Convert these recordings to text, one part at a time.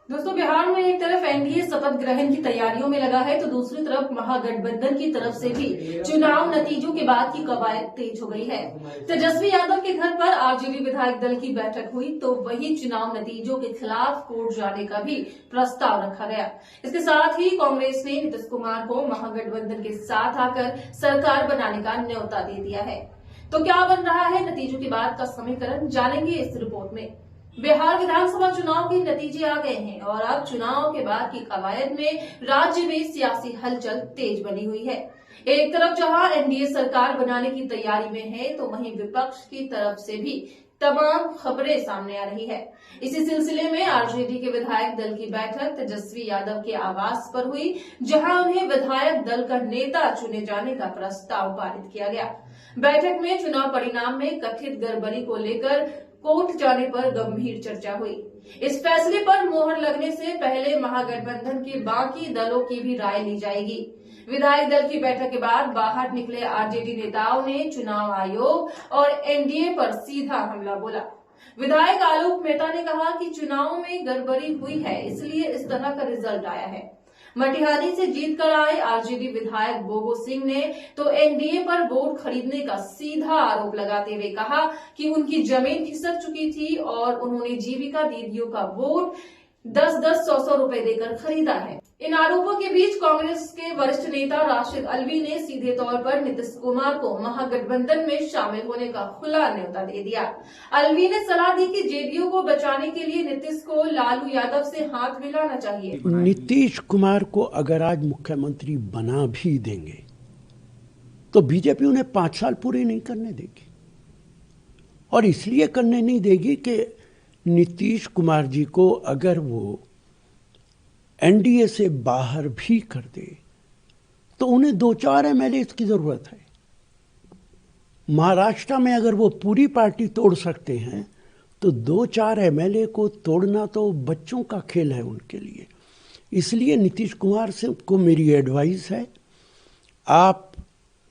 दोस्तों, बिहार में एक तरफ एनडीए शपथ ग्रहण की तैयारियों में लगा है तो दूसरी तरफ महागठबंधन की तरफ से भी चुनाव नतीजों के बाद की कवायद तेज हो गई है। तेजस्वी यादव के घर पर आरजेडी विधायक दल की बैठक हुई तो वही चुनाव नतीजों के खिलाफ कोर्ट जाने का भी प्रस्ताव रखा गया। इसके साथ ही कांग्रेस ने नीतीश कुमार को महागठबंधन के साथ आकर सरकार बनाने का न्योता दे दिया है। तो क्या बन रहा है नतीजों के बाद का समीकरण, जानेंगे इस रिपोर्ट में। बिहार विधानसभा चुनाव के नतीजे आ गए हैं और अब चुनाव के बाद की कवायद में राज्य में सियासी हलचल तेज बनी हुई है। एक तरफ जहां एनडीए सरकार बनाने की तैयारी में है तो वहीं विपक्ष की तरफ से भी तमाम खबरें सामने आ रही है। इसी सिलसिले में आरजेडी के विधायक दल की बैठक तेजस्वी यादव के आवास पर हुई, जहां उन्हें विधायक दल का नेता चुने जाने का प्रस्ताव पारित किया गया। बैठक में चुनाव परिणाम में कथित गड़बड़ी को लेकर कोर्ट जाने पर गंभीर चर्चा हुई। इस फैसले पर मोहर लगने से पहले महागठबंधन के बाकी दलों की भी राय ली जाएगी। विधायक दल की बैठक के बाद बाहर निकले आरजेडी नेताओं ने चुनाव आयोग और एनडीए पर सीधा हमला बोला। विधायक आलोक मेहता ने कहा कि चुनाव में गड़बड़ी हुई है, इसलिए इस तरह का रिजल्ट आया है। मटिहानी से जीत कर आए आरजेडी विधायक बोबो सिंह ने तो एनडीए पर वोट खरीदने का सीधा आरोप लगाते हुए कहा कि उनकी जमीन खिसक चुकी थी और उन्होंने जीविका दीदियों का वोट 10-10, 100-100 रुपए देकर खरीदा है। इन आरोपों के बीच कांग्रेस के वरिष्ठ नेता राशिद अल्वी ने सीधे तौर पर नीतीश कुमार को महागठबंधन में शामिल होने का खुला न्योता दे दिया। अल्वी ने सलाह दी कि जेडीयू को बचाने के लिए नीतीश को लालू यादव से हाथ मिलाना चाहिए। नीतीश कुमार को अगर आज मुख्यमंत्री बना भी देंगे तो बीजेपी उन्हें 5 साल पूरे नहीं करने देगी, और इसलिए करने नहीं देगी कि नीतीश कुमार जी को अगर वो एनडीए से बाहर भी कर दे तो उन्हें 2-4 एमएलए की जरूरत है। महाराष्ट्र में अगर वो पूरी पार्टी तोड़ सकते हैं तो 2-4 एमएलए को तोड़ना तो बच्चों का खेल है उनके लिए। इसलिए नीतीश कुमार से को मेरी एडवाइस है, आप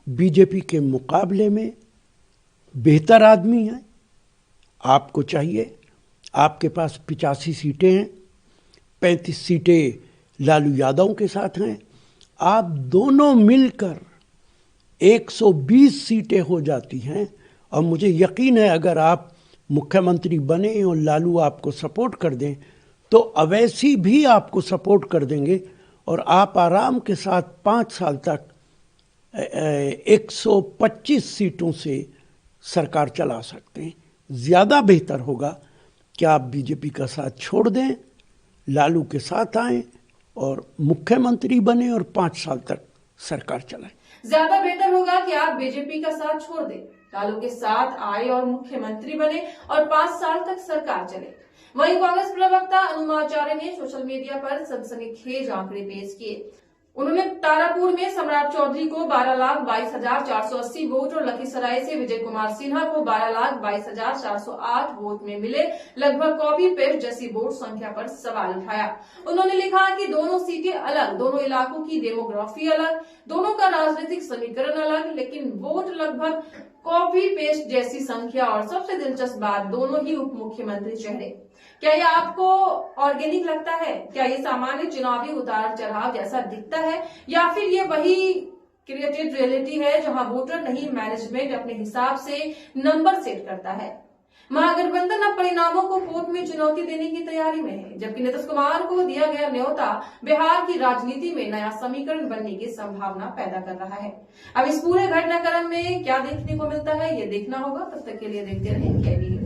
बीजेपी के मुकाबले में बेहतर आदमी हैं, आपको चाहिए, आपके पास 85 सीटें हैं, 35 सीटें लालू यादव के साथ हैं, आप दोनों मिलकर 120 सीटें हो जाती हैं। और मुझे यकीन है अगर आप मुख्यमंत्री बने और लालू आपको सपोर्ट कर दें तो अवैसी भी आपको सपोर्ट कर देंगे और आप आराम के साथ 5 साल तक 125 सीटों से सरकार चला सकते हैं। ज़्यादा बेहतर होगा कि आप बीजेपी का साथ छोड़ दें, लालू के साथ आएं और मुख्यमंत्री बने और 5 साल तक सरकार चलाएं। ज्यादा बेहतर होगा कि आप बीजेपी का साथ छोड़ दें, लालू के साथ आए और मुख्यमंत्री बने और 5 साल तक सरकार चले। वहीं कांग्रेस प्रवक्ता अनुमाचार्य ने सोशल मीडिया पर सनसनीखेज आंकड़े पेश किए। उन्होंने तारापुर में सम्राट चौधरी को 12,22,480 वोट और लखीसराय से विजय कुमार सिन्हा को 12,22,408 वोट में मिले लगभग कॉपी पेस्ट जैसी वोट संख्या पर सवाल उठाया। उन्होंने लिखा कि दोनों सीटें अलग, दोनों इलाकों की डेमोग्राफी अलग, दोनों का राजनीतिक समीकरण अलग, लेकिन वोट लगभग कॉपी पेस्ट जैसी संख्या और सबसे दिलचस्प बात, दोनों ही उप मुख्यमंत्री चेहरे। क्या यह आपको ऑर्गेनिक लगता है? क्या ये सामान्य चुनावी उतार चढ़ाव जैसा दिखता है या फिर ये वही क्रिएटेड रियलिटी है जहां वोटर नहीं मैनेजमेंट अपने हिसाब से नंबर सेट करता है? महागठबंधन अब परिणामों को कोर्ट में चुनौती देने की तैयारी में है, जबकि नीतीश कुमार को दिया गया न्योता बिहार की राजनीति में नया समीकरण बनने की संभावना पैदा कर रहा है। अब इस पूरे घटनाक्रम में क्या देखने को मिलता है ये देखना होगा। तब तक के लिए देखते रहें KBN।